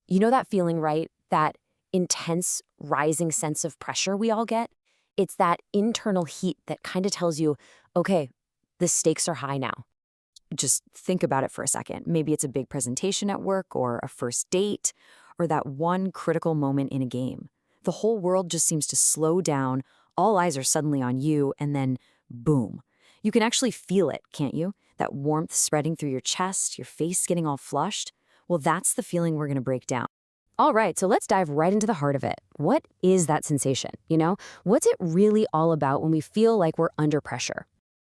You know that feeling, right? That intense rising sense of pressure we all get? It's that internal heat that kind of tells you, okay, the stakes are high now. Just think about it for a second. Maybe it's a big presentation at work or a first date or that one critical moment in a game. The whole world just seems to slow down. All eyes are suddenly on you, and then boom. You can actually feel it, can't you? That warmth spreading through your chest, your face getting all flushed. Well, that's the feeling we're going to break down. All right, so let's dive right into the heart of it. What is that sensation? What's it really all about when we feel like we're under pressure?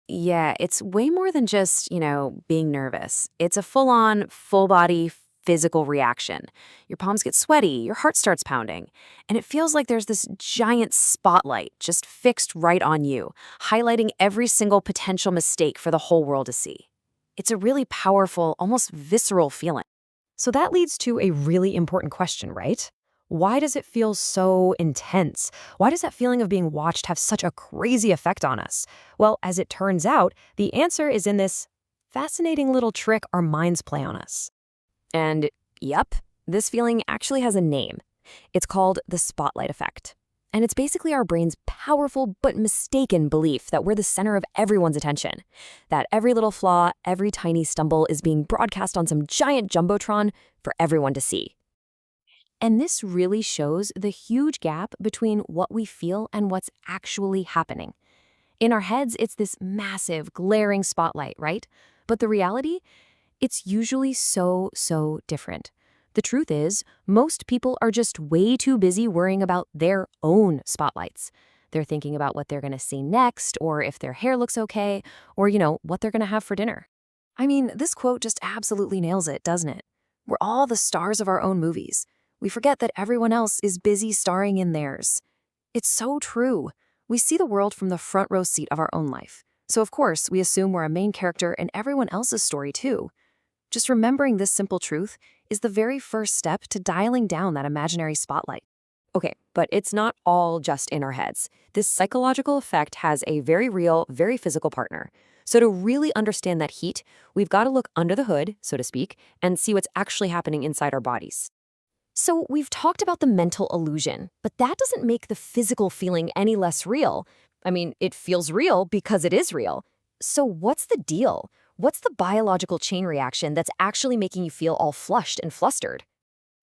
Yeah, it's way more than just, being nervous. It's a full-on, full-body physical reaction. Your palms get sweaty, your heart starts pounding, and it feels like there's this giant spotlight just fixed right on you, highlighting every single potential mistake for the whole world to see. It's a really powerful, almost visceral feeling. So that leads to a really important question, right? Why does it feel so intense? Why does that feeling of being watched have such a crazy effect on us? Well, as it turns out, the answer is in this fascinating little trick our minds play on us. And yep, this feeling actually has a name. It's called the spotlight effect. And it's basically our brain's powerful but mistaken belief that we're the center of everyone's attention, that every little flaw, every tiny stumble is being broadcast on some giant jumbotron for everyone to see. And this really shows the huge gap between what we feel and what's actually happening. In our heads, it's this massive, glaring spotlight, right? But the reality, it's usually so different. The truth is, most people are just way too busy worrying about their own spotlights. They're thinking about what they're going to see next, or if their hair looks okay, or, what they're going to have for dinner. I mean, this quote just absolutely nails it, doesn't it? We're all the stars of our own movies. We forget that everyone else is busy starring in theirs. It's so true. We see the world from the front row seat of our own life. So of course, we assume we're a main character in everyone else's story too. Just remembering this simple truth is the very first step to dialing down that imaginary spotlight. Okay, but it's not all just in our heads. This psychological effect has a very real, very physical partner. So to really understand that heat, we've got to look under the hood, so to speak, and see what's actually happening inside our bodies. So we've talked about the mental illusion, but that doesn't make the physical feeling any less real. I mean, it feels real because it is real. So what's the deal? What's the biological chain reaction that's actually making you feel all flushed and flustered?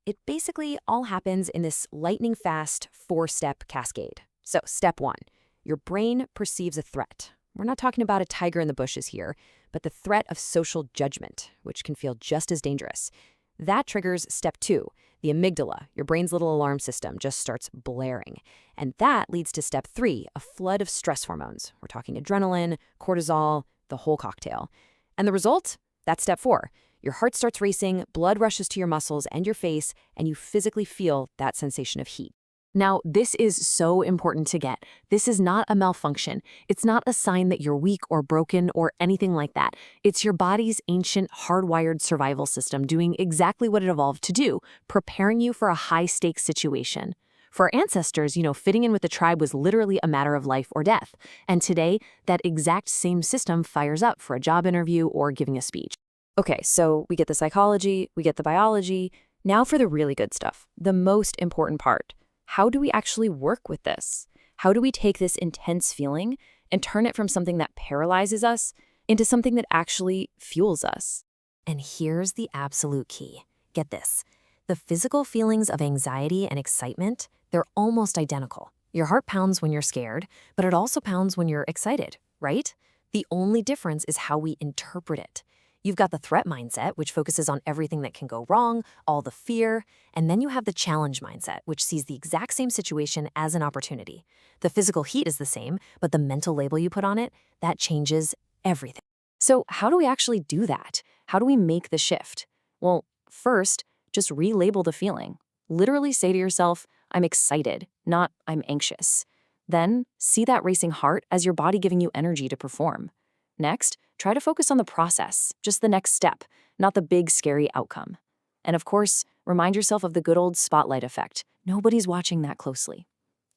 It basically all happens in this lightning-fast four-step cascade. So step one, your brain perceives a threat. We're not talking about a tiger in the bushes here, but the threat of social judgment, which can feel just as dangerous. That triggers step two. The amygdala, your brain's little alarm system, just starts blaring. And that leads to step three, a flood of stress hormones. We're talking adrenaline, cortisol, the whole cocktail. And the result? That's step four. Your heart starts racing, blood rushes to your muscles and your face, and you physically feel that sensation of heat. Now, this is so important to get. This is not a malfunction. It's not a sign that you're weak or broken or anything like that. It's your body's ancient, hardwired survival system doing exactly what it evolved to do, preparing you for a high-stakes situation. For our ancestors, fitting in with the tribe was literally a matter of life or death. And today, that exact same system fires up for a job interview or giving a speech. Okay, so we get the psychology, we get the biology. Now for the really good stuff, the most important part. How do we actually work with this? How do we take this intense feeling and turn it from something that paralyzes us into something that actually fuels us? And here's the absolute key. Get this. The physical feelings of anxiety and excitement, they're almost identical. Your heart pounds when you're scared, but it also pounds when you're excited, right? The only difference is how we interpret it. You've got the threat mindset, which focuses on everything that can go wrong, all the fear, and then you have the challenge mindset, which sees the exact same situation as an opportunity. The physical heat is the same, but the mental label you put on it, that changes everything. So how do we actually do that? How do we make the shift? Well, first, just relabel the feeling. Literally say to yourself, I'm excited, not I'm anxious. Then see that racing heart as your body giving you energy to perform. Next, try to focus on the process, just the next step, not the big, scary outcome. And of course, remind yourself of the good old spotlight effect. Nobody's watching that closely.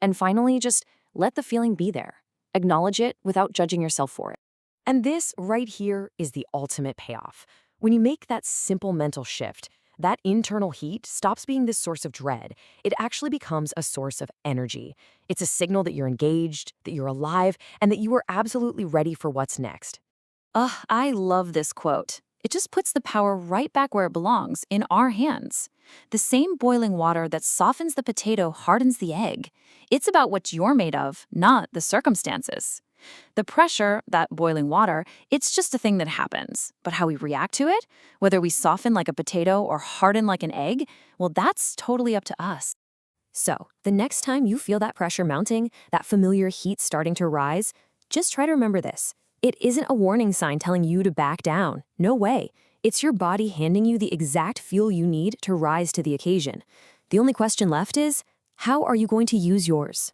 And finally, just let the feeling be there. Acknowledge it without judging yourself for it. And this right here is the ultimate payoff. When you make that simple mental shift, that internal heat stops being this source of dread. It actually becomes a source of energy. It's a signal that you're engaged, that you're alive, and that you are absolutely ready for what's next. Ugh, I love this quote. It just puts the power right back where it belongs, in our hands. The same boiling water that softens the potato hardens the egg. It's about what you're made of, not the circumstances. The pressure, that boiling water, it's just a thing that happens. But how we react to it, whether we soften like a potato or harden like an egg, well, that's totally up to us. So, the next time you feel that pressure mounting, that familiar heat starting to rise, just try to remember this. It isn't a warning sign telling you to back down. No way. It's your body handing you the exact fuel you need to rise to the occasion. The only question left is, how are you going to use yours?